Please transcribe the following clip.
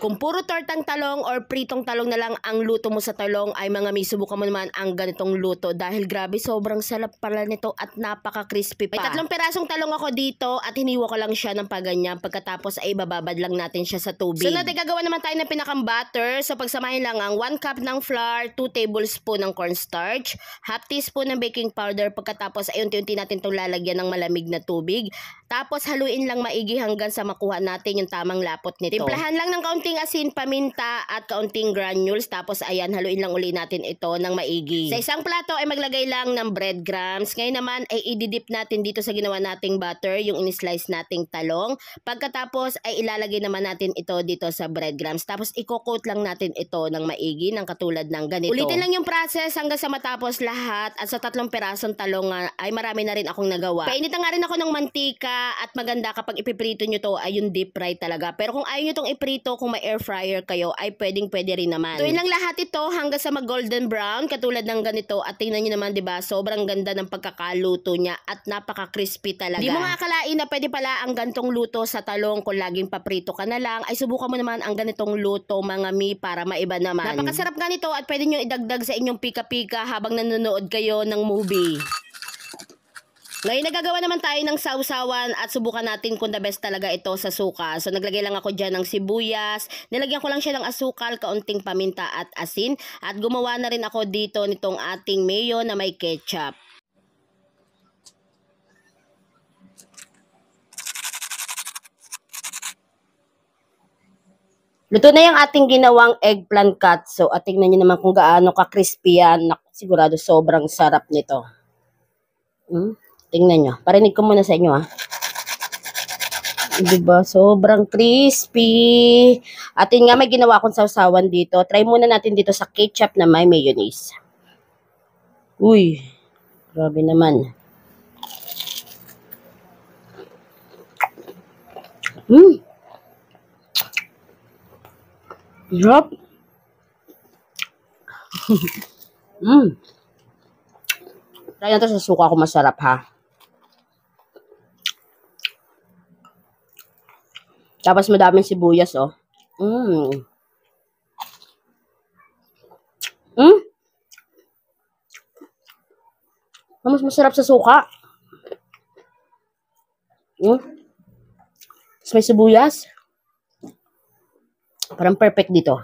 Kung puro tortang talong or pritong talong na lang ang luto mo sa talong ay mga mi, subukan mo naman ang ganitong luto dahil grabe sobrang sarap pala nito at napaka-crispy pa. May 3 pirasong talong ako dito at hiniwa ko lang siya ng paganyan, pagkatapos ay bababad lang natin siya sa tubig. Sunod ay gagawa naman tayo ng pinakang butter. So pagsamahin lang ang 1 cup ng flour, 2 tablespoon ng cornstarch, half teaspoon ng baking powder, pagkatapos ay unti-unti natin itong lalagyan ng malamig na tubig. Tapos haluin lang maigi hanggang sa makuha natin yung tamang lapot nito. Timplahan lang ng kaunting asin, paminta at kaunting granules. Tapos ayan, haluin lang uli natin ito ng maigi. Sa isang plato ay maglagay lang ng breadcrumbs. Ngayon naman ay ididip natin dito sa ginawa nating butter yung in-slice nating talong. Pagkatapos ay ilalagay naman natin ito dito sa breadcrumbs. Tapos i-coat lang natin ito ng maigi ng katulad ng ganito. Ulitin lang yung process hanggang sa matapos lahat. At sa 3 pirasong talong ay marami na rin akong nagawa. Painitan nga rin ako ng mantika at maganda kapag ipiprito nyo to ay yung deep fry talaga. Pero kung ayaw nyo tong iprito, kung may air fryer kayo, ay pwede rin naman. Tuwin lang lahat ito hanggang sa mag golden brown katulad ng ganito at tingnan nyo naman, diba, sobrang ganda ng pagkakaluto niya at napaka-crispy talaga. Di mo nga akalain na pwede pala ang gantong luto sa talong kung laging paprito ka na lang, ay subukan mo naman ang ganitong luto mga mi para maiba naman. Napakasarap nga nito at pwede nyo idagdag sa inyong pika-pika habang nanonood kayo ng movie. Ngayon nagagawa naman tayo ng sausawan at subukan natin kung the best talaga ito sa suka. So naglagay lang ako dyan ng sibuyas, nilagyan ko lang siya ng asukal, kaunting paminta at asin. At gumawa na rin ako dito nitong ating mayo na may ketchup. Luto na yung ating ginawang eggplant katsu. At tingnan nyo naman kung gaano ka-crispy yan. Sigurado sobrang sarap nito. Tingnan nyo. Parinig ko muna sa inyo, ha. Diba? Sobrang crispy. At yun nga, may ginawa akong sausawan dito. Try muna natin dito sa ketchup na may mayonnaise. Uy. Grabe naman. Sarap. Try natin sa suka kung masarap, ha. Tapos madaming sibuyas, oh. Mas masarap sa suka. Tapos may sibuyas. Parang perfect dito.